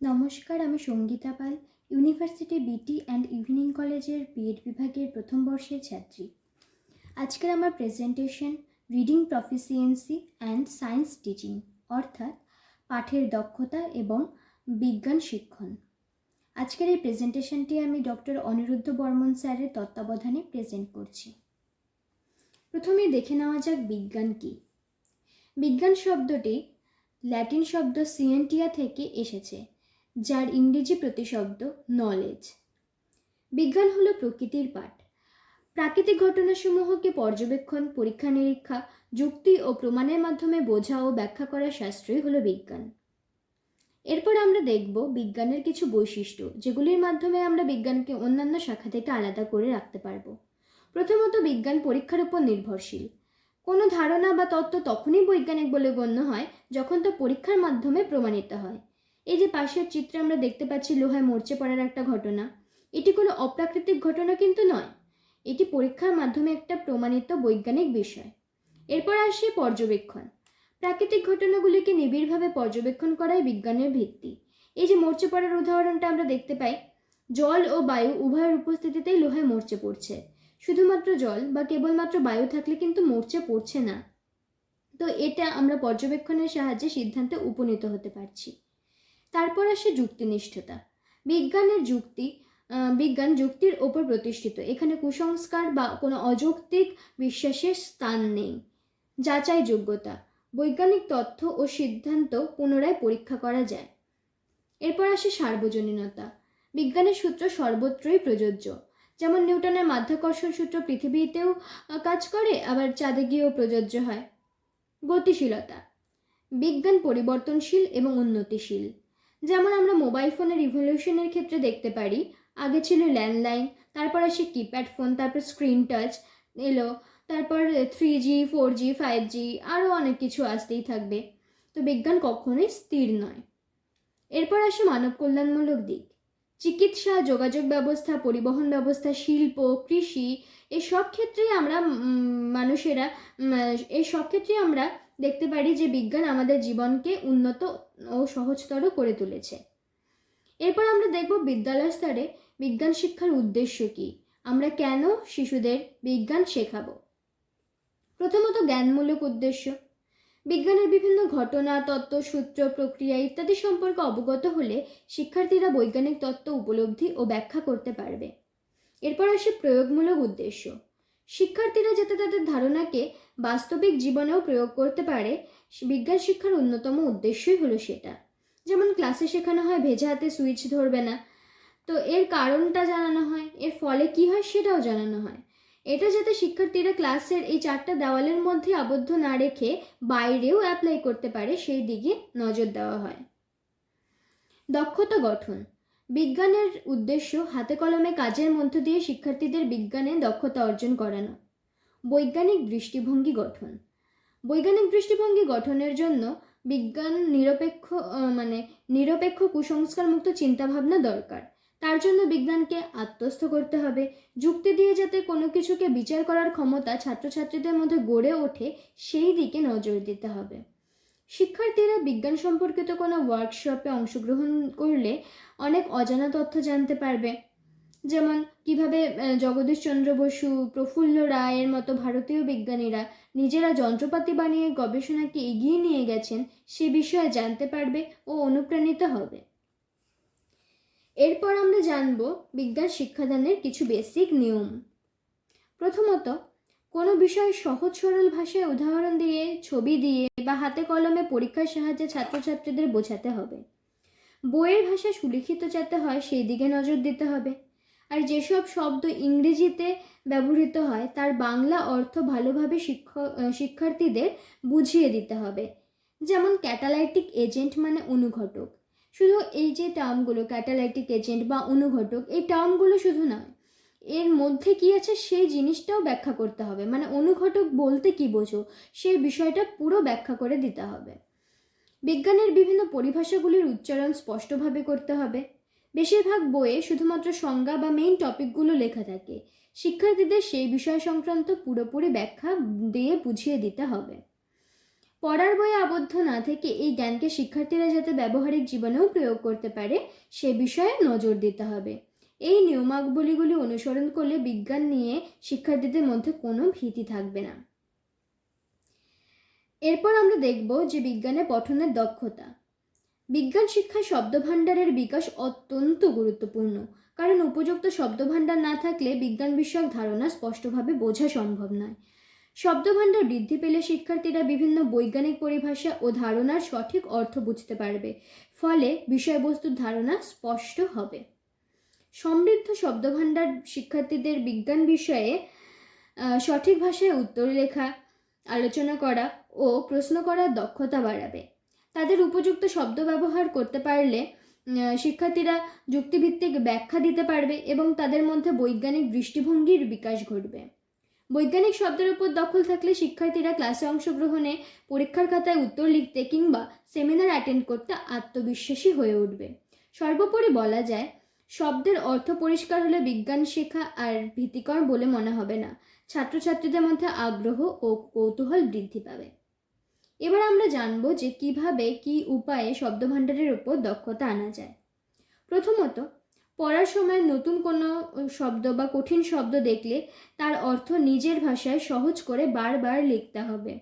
নমস্কার, আমি সঙ্গীতা পাল, ইউনিভার্সিটি বিটি অ্যান্ড ইভিনিং কলেজের বিএড বিভাগের প্রথম বর্ষের ছাত্রী। আজকের আমার presentation reading proficiency and science teaching, অর্থাৎ পাঠের দক্ষতা এবং বিজ্ঞান শিক্ষণ। আজকের এই প্রেজেন্টেশনটি আমি ডক্টর অনিরুদ্ধ বর্মন স্যারের তত্ত্বাবধানে প্রেজেন্ট করছি। প্রথমে দেখে নেওয়া যাক বিজ্ঞান কী। বিজ্ঞান শব্দটি ল্যাটিন শব্দ সিয়েন্টিয়া থেকে এসেছে, যার ইংরেজি প্রতিশব্দ নলেজ। বিজ্ঞান হলো প্রকৃতির পাঠ। প্রাকৃতিক ঘটনাসমূহকে পর্যবেক্ষণ, পরীক্ষা নিরীক্ষা, যুক্তি ও প্রমাণের মাধ্যমে বোঝা ও ব্যাখ্যা করার শাস্ত্রই হলো বিজ্ঞান। এরপর আমরা দেখব বিজ্ঞানের কিছু বৈশিষ্ট্য, যেগুলির মাধ্যমে আমরা বিজ্ঞানকে অন্যান্য শাখা থেকে আলাদা করে রাখতে পারব। প্রথমত, বিজ্ঞান পরীক্ষার উপর নির্ভরশীল। কোনো ধারণা বা তত্ত্ব তখনই বৈজ্ঞানিক বলে গণ্য হয় যখন তা পরীক্ষার মাধ্যমে প্রমাণিত হয়। এই যে পাশের চিত্রে আমরা দেখতে পাচ্ছি লোহায় মরচে পড়ার একটা ঘটনা, এটি কোনো অপ্রাকৃতিক ঘটনা কিন্তু নয়, এটি পরীক্ষার মাধ্যমে একটা প্রমাণিত বৈজ্ঞানিক বিষয়। এরপর আসে পর্যবেক্ষণ। প্রাকৃতিক ঘটনাগুলিকে নিবিড়ভাবে পর্যবেক্ষণ করাই বিজ্ঞানের ভিত্তি। এই যে মরচে পড়ার উদাহরণটা আমরা দেখতে পাই, জল ও বায়ু উভয়ের উপস্থিতিতেই লোহায় মরচে পড়ছে। শুধুমাত্র জল বা কেবলমাত্র বায়ু থাকলে কিন্তু মরচে পড়ছে না। তো এটা আমরা পর্যবেক্ষণের সাহায্যে সিদ্ধান্তে উপনীত হতে পারছি। তারপর আসে যুক্তিনিষ্ঠতা। বিজ্ঞান যুক্তির ওপর প্রতিষ্ঠিত। এখানে কুসংস্কার বা কোনো অযৌক্তিক বিশ্বাসের স্থান নেই। যাচাই যোগ্যতা। বৈজ্ঞানিক তথ্য ও সিদ্ধান্ত পুনরায় পরীক্ষা করা যায়। এরপর আসে সার্বজনীনতা। বিজ্ঞানের সূত্র সর্বত্রই প্রযোজ্য। যেমন নিউটনের মাধ্যাকর্ষণ সূত্র পৃথিবীতেও কাজ করে, আবার চাঁদে গিয়েও প্রযোজ্য হয়। গতিশীলতা। বিজ্ঞান পরিবর্তনশীল এবং উন্নতিশীল। যেমন আমরা মোবাইল ফোনের ইভলিউশনের ক্ষেত্রে দেখতে পারি, আগে ছিল ল্যান্ডলাইন, তারপর আসে কিপ্যাড ফোন, তারপর স্ক্রিন টাচ এলো, তারপর 3G 4G 5G, আরও অনেক কিছু আসতেই থাকবে। তো বিজ্ঞান কখনোই স্থির নয়। এরপর আসে মানব কল্যাণমূলক দিক। চিকিৎসা, যোগাযোগ ব্যবস্থা, পরিবহন ব্যবস্থা, শিল্প, কৃষি, এসব ক্ষেত্রেই আমরা দেখতে পারি যে বিজ্ঞান আমাদের জীবনকে উন্নত ও সহজতর করে তুলেছে। এরপর আমরা দেখব বিদ্যালয় স্তরে বিজ্ঞান শিক্ষার উদ্দেশ্য কী, আমরা কেন শিশুদের বিজ্ঞান শেখাবো। প্রথমত, জ্ঞানমূলক উদ্দেশ্য। বিজ্ঞানের বিভিন্ন ঘটনা, তত্ত্ব, সূত্র, প্রক্রিয়া ইত্যাদি সম্পর্কে অবগত হলে শিক্ষার্থীরা বৈজ্ঞানিক তত্ত্ব উপলব্ধি ও ব্যাখ্যা করতে পারবে। এরপর আসে প্রয়োগমূলক উদ্দেশ্য। শিক্ষার্থীরা যাতে তাদের ধারণাকে বাস্তবিক জীবনেও প্রয়োগ করতে পারে, বিজ্ঞান শিক্ষার অন্যতম উদ্দেশ্যই হলো সেটা। যেমন ক্লাসে শেখানো হয় ভেজা হাতে সুইচ ধরবে না, তো এর কারণটা জানানো হয়, এর ফলে কি হয় সেটাও জানানো হয়। এটা যাতে শিক্ষার্থীরা ক্লাসের এই 4টা দেওয়ালের মধ্যে আবদ্ধ না রেখে বাইরেও অ্যাপ্লাই করতে পারে, সেই দিকে নজর দেওয়া হয়। দক্ষতা গঠন। বিজ্ঞানের উদ্দেশ্য হাতে কলমে কাজের মধ্য দিয়ে শিক্ষার্থীদের বিজ্ঞানে দক্ষতা অর্জন করানো। বৈজ্ঞানিক দৃষ্টিভঙ্গি গঠন। বৈজ্ঞানিক দৃষ্টিভঙ্গি গঠনের জন্য বিজ্ঞান নিরপেক্ষ কুসংস্কার মুক্ত চিন্তাভাবনা দরকার। তার জন্য বিজ্ঞানকে আত্মস্থ করতে হবে। যুক্তি দিয়ে যাতে কোনো কিছুকে বিচার করার ক্ষমতা ছাত্রছাত্রীদের মধ্যে গড়ে ওঠে, সেই দিকে নজর দিতে হবে। শিক্ষার্থীরা বিজ্ঞান সম্পর্কিত কোনো ওয়ার্কশপে অংশগ্রহণ করলে অনেক অজানা তথ্য জানতে পারবে। যেমন কিভাবে জগদীশচন্দ্র বসু, প্রফুল্ল রায়ের মতো ভারতীয় বিজ্ঞানীরা নিজেরা যন্ত্রপাতি বানিয়ে গবেষণাকে এগিয়ে নিয়ে গেছেন, সে বিষয়ে জানতে পারবে ও অনুপ্রাণিত হবে। এরপর আমরা জানব বিজ্ঞান শিক্ষাদানের কিছু বেসিক নিয়ম। প্রথমত, কোনো বিষয় সহজ সরল ভাষায় উদাহরণ দিয়ে, ছবি দিয়ে বা হাতে কলমে পরীক্ষার সাহায্যে ছাত্রছাত্রীদের বোঝাতে হবে। বইয়ের ভাষা সুলিখিত যাতে হয় সেই দিকে নজর দিতে হবে। আর যেসব শব্দ ইংরেজিতে ব্যবহৃত হয় তার বাংলা অর্থ ভালোভাবে শিক্ষার্থীদের বুঝিয়ে দিতে হবে। যেমন ক্যাটালাইটিক এজেন্ট মানে অনুঘটক। শুধু এই যে টার্মগুলো ক্যাটালাইটিক এজেন্ট বা অনুঘটক, এই টার্মগুলো শুধু নয়, এর মধ্যে কি আছে সেই জিনিসটাও ব্যাখ্যা করতে হবে। মানে অনুঘটক বলতে কি বোঝো সেই বিষয়টা পুরো ব্যাখ্যা করে দিতে হবে। বিজ্ঞানের বিভিন্ন পরিভাষাগুলির উচ্চারণ স্পষ্টভাবে করতে হবে। বেশিরভাগ বইয়ে শুধুমাত্র সংজ্ঞা বা মেইন টপিকগুলো লেখা থাকে, শিক্ষার্থীদের সেই বিষয় সংক্রান্ত পুরোপুরি ব্যাখ্যা দিয়ে বুঝিয়ে দিতে হবে। পড়ার বইয়ে আবদ্ধ না থেকে এই জ্ঞানকে শিক্ষার্থীরা যাতে ব্যবহারিক জীবনেও প্রয়োগ করতে পারে সে বিষয়ে নজর দিতে হবে। এই নিয়মাবলীগুলি অনুসরণ করলে বিজ্ঞান নিয়ে শিক্ষার্থীদের মধ্যে কোনো ভীতি থাকবে না। এরপর আমরা দেখব যে বিজ্ঞানে পঠনের দক্ষতা। বিজ্ঞান শিক্ষায় শব্দভাণ্ডারের বিকাশ অত্যন্ত গুরুত্বপূর্ণ, কারণ উপযুক্ত শব্দভাণ্ডার না থাকলে বিজ্ঞান বিষয়ক ধারণা স্পষ্টভাবে বোঝা সম্ভব নয়। শব্দভাণ্ডার বৃদ্ধি পেলে শিক্ষার্থীরা বিভিন্ন বৈজ্ঞানিক পরিভাষা ও ধারণার সঠিক অর্থ বুঝতে পারবে, ফলে বিষয়বস্তুর ধারণা স্পষ্ট হবে। সমৃদ্ধ শব্দভাণ্ডার শিক্ষার্থীদের বিজ্ঞান বিষয়ে সঠিক ভাষায় উত্তর লেখা, আলোচনা করা ও প্রশ্ন করার দক্ষতা বাড়াবে। তাদের উপযুক্ত শব্দ ব্যবহার করতে পারলে শিক্ষার্থীরা যুক্তিভিত্তিক ব্যাখ্যা দিতে পারবে এবং তাদের মধ্যে বৈজ্ঞানিক দৃষ্টিভঙ্গির বিকাশ ঘটবে। বৈজ্ঞানিক শব্দের উপর দখল থাকলে শিক্ষার্থীরা ক্লাসে অংশগ্রহণে, পরীক্ষার খাতায় উত্তর লিখতে কিংবা সেমিনার অ্যাটেন্ড করতে আত্মবিশ্বাসী হয়ে উঠবে। সর্বোপরি বলা যায়, শব্দের অর্থ পরিষ্কার হলে বিজ্ঞান শেখা আর ভীতিকর বলে মনে হবে না। ছাত্রছাত্রীদের মধ্যে আগ্রহ ও কৌতূহল বৃদ্ধি পাবে। এবার আমরা জানব যে কিভাবে কি উপায়ে শব্দভাণ্ডারের উপর দক্ষতা আনা যায়। প্রথমত, পড়ার সময় নতুন কোনো শব্দ বা কঠিন শব্দ দেখলে তার অর্থ নিজের ভাষায় সহজ করে বারবার লিখতে হবে।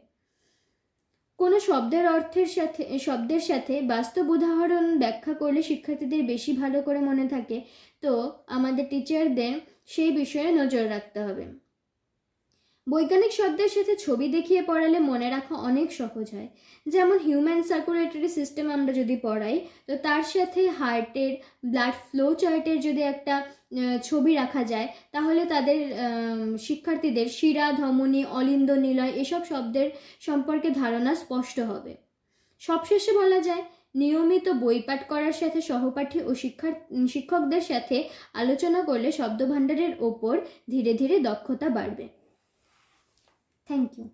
কোনো শব্দের সাথে বাস্তব উদাহরণ ব্যাখ্যা করলে শিক্ষার্থীদের বেশি ভালো করে মনে থাকে, তো আমাদের টিচারদের সেই বিষয়ে নজর রাখতে হবে। বৈজ্ঞানিক শব্দের সাথে ছবি দেখিয়ে পড়ালে মনে রাখা অনেক সহজ হয়। যেমন হিউম্যান সার্কুলেটরি সিস্টেম আমরা যদি পড়াই, তো তার সাথে হার্টের ব্লাড ফ্লো চার্টের যদি একটা ছবি রাখা যায়, তাহলে তাদের শিক্ষার্থীদের শিরা, ধমনী, অলিন্দ, নিলয় এসব শব্দের সম্পর্কে ধারণা স্পষ্ট হবে। সবশেষে বলা যায়, নিয়মিত বই পাঠ করার সাথে সহপাঠী ও শিক্ষকদের সাথে আলোচনা করলে শব্দভাণ্ডারের ওপর ধীরে ধীরে দক্ষতা বাড়বে। Thank you.